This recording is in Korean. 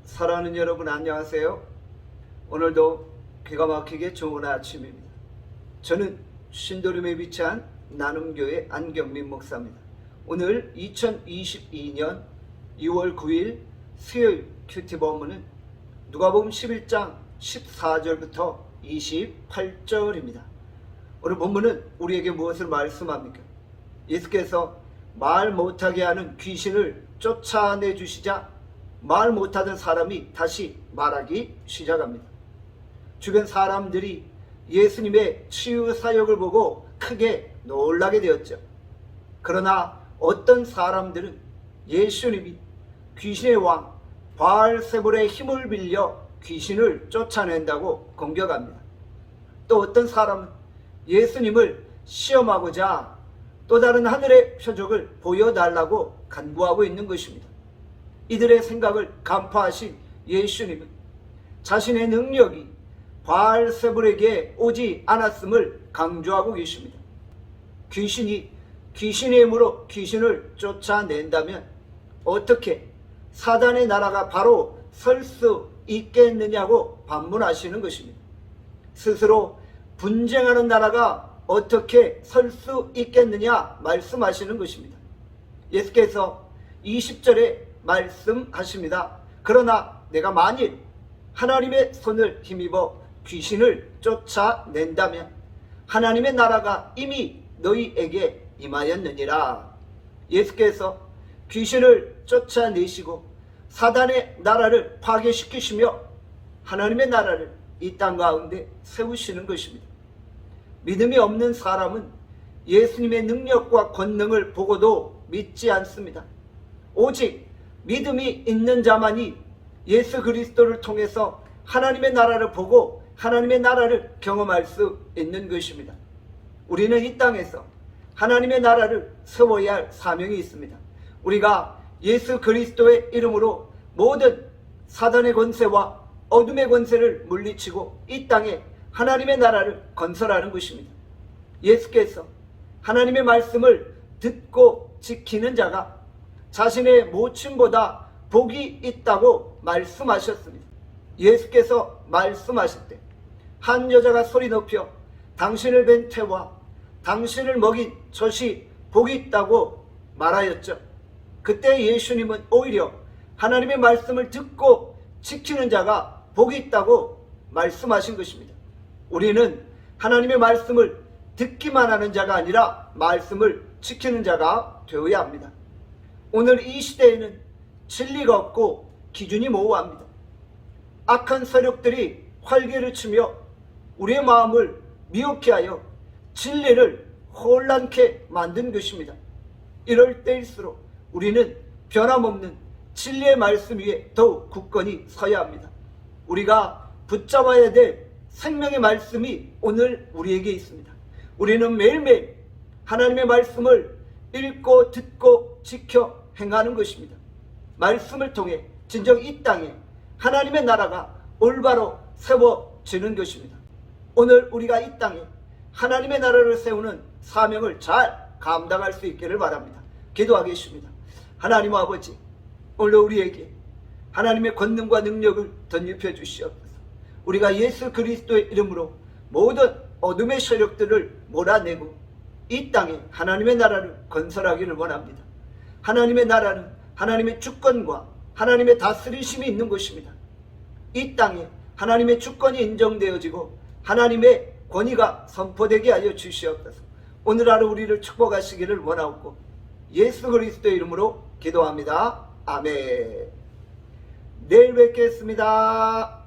사랑하는 여러분 안녕하세요. 오늘도 기가 막히게 좋은 아침입니다. 저는 신도림에 위치한 나눔교회 안경민 목사입니다. 오늘 2022년 6월 9일 수요일 큐티 본문은 누가복음 11장 14절부터 28절입니다. 오늘 본문은 우리에게 무엇을 말씀합니까? 예수께서 말 못하게 하는 귀신을 쫓아내 주시자 말 못하던 사람이 다시 말하기 시작합니다. 주변 사람들이 예수님의 치유 사역을 보고 크게 놀라게 되었죠. 그러나 어떤 사람들은 예수님이 귀신의 왕 바알세불의 힘을 빌려 귀신을 쫓아낸다고 공격합니다. 또 어떤 사람은 예수님을 시험하고자 또 다른 하늘의 표적을 보여달라고 간구하고 있는 것입니다. 이들의 생각을 간파하신 예수님은 자신의 능력이 바알세불에게 오지 않았음을 강조하고 계십니다. 귀신이 귀신의 힘으로 귀신을 쫓아낸다면 어떻게 사단의 나라가 바로 설 수 있겠느냐고 반문하시는 것입니다. 스스로 분쟁하는 나라가 어떻게 설 수 있겠느냐 말씀하시는 것입니다. 예수께서 20절에 말씀하십니다. 그러나 내가 만일 하나님의 손을 힘입어 귀신을 쫓아낸다면 하나님의 나라가 이미 너희에게 임하였느니라. 예수께서 귀신을 쫓아내시고 사단의 나라를 파괴시키시며 하나님의 나라를 이 땅 가운데 세우시는 것입니다. 믿음이 없는 사람은 예수님의 능력과 권능을 보고도 믿지 않습니다. 오직 믿음이 있는 자만이 예수 그리스도를 통해서 하나님의 나라를 보고 하나님의 나라를 경험할 수 있는 것입니다. 우리는 이 땅에서 하나님의 나라를 세워야 할 사명이 있습니다. 우리가 예수 그리스도의 이름으로 모든 사단의 권세와 어둠의 권세를 물리치고 이 땅에 하나님의 나라를 건설하는 것입니다. 예수께서 하나님의 말씀을 듣고 지키는 자가 자신의 모친보다 복이 있다고 말씀하셨습니다. 예수께서 말씀하실 때 한 여자가 소리 높여 당신을 뵌 태와 당신을 먹인 젖이 복이 있다고 말하였죠. 그때 예수님은 오히려 하나님의 말씀을 듣고 지키는 자가 복이 있다고 말씀하신 것입니다. 우리는 하나님의 말씀을 듣기만 하는 자가 아니라 말씀을 지키는 자가 되어야 합니다. 오늘 이 시대에는 진리가 없고 기준이 모호합니다. 악한 세력들이 활개를 치며 우리의 마음을 미혹해 하여 진리를 혼란케 만든 것입니다. 이럴 때일수록 우리는 변함없는 진리의 말씀 위에 더욱 굳건히 서야 합니다. 우리가 붙잡아야 될 생명의 말씀이 오늘 우리에게 있습니다. 우리는 매일매일 하나님의 말씀을 읽고 듣고 지켜 행하는 것입니다. 말씀을 통해 진정 이 땅에 하나님의 나라가 올바로 세워지는 것입니다. 오늘 우리가 이 땅에 하나님의 나라를 세우는 사명을 잘 감당할 수 있기를 바랍니다. 기도하겠습니다. 하나님 아버지, 오늘 우리에게 하나님의 권능과 능력을 덧입혀 주시옵소서. 우리가 예수 그리스도의 이름으로 모든 어둠의 세력들을 몰아내고 이 땅에 하나님의 나라를 건설하기를 원합니다. 하나님의 나라는 하나님의 주권과 하나님의 다스리심이 있는 것입니다. 이 땅에 하나님의 주권이 인정되어지고 하나님의 권위가 선포되게 하여 주시옵소서. 오늘 하루 우리를 축복하시기를 원하옵고 예수 그리스도의 이름으로 기도합니다. 아멘. 내일 뵙겠습니다.